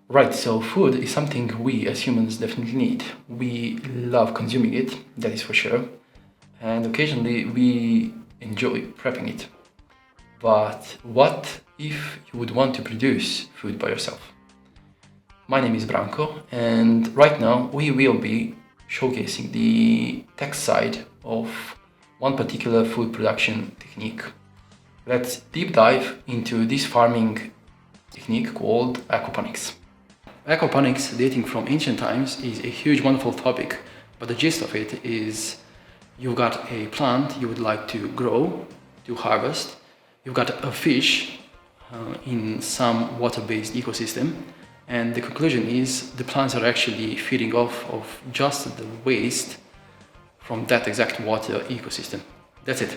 Right, so food is something we as humans definitely need. We love consuming it, that is for sure, and occasionally we enjoy prepping it. But what if you would want to produce food by yourself? My name is Branko, and right now we will be showcasing the tech side of one particular food production technique. Let's deep dive into this farming technique called aquaponics. Aquaponics, dating from ancient times, is a huge, wonderful topic, but the gist of it is you've got a plant you would like to grow, to harvest, you've got a fish in some water-based ecosystem, and the conclusion is the plants are actually feeding off of just the waste from that exact water ecosystem. That's it.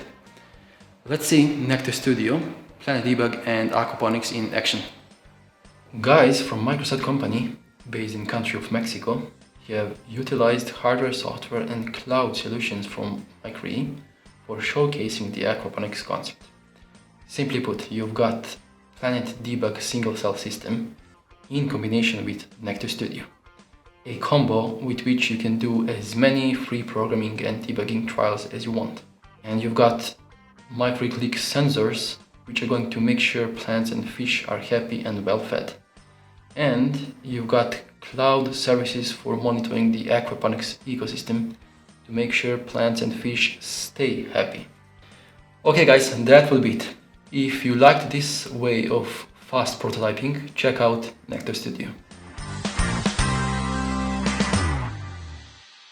Let's see Nectar Studio, Planet Debug and Aquaponics in action. Guys from MicroSide company, based in country of Mexico, have utilized hardware, software and cloud solutions from MikroE for showcasing the aquaponics concept. Simply put, you've got Planet Debug single cell system in combination with Nectar Studio, a combo with which you can do as many free programming and debugging trials as you want. And you've got MikroElektronika sensors which are going to make sure plants and fish are happy and well fed. And you've got cloud services for monitoring the aquaponics ecosystem to make sure plants and fish stay happy. Okay guys, that will be it. If you liked this way of fast prototyping, check out Nectar Studio.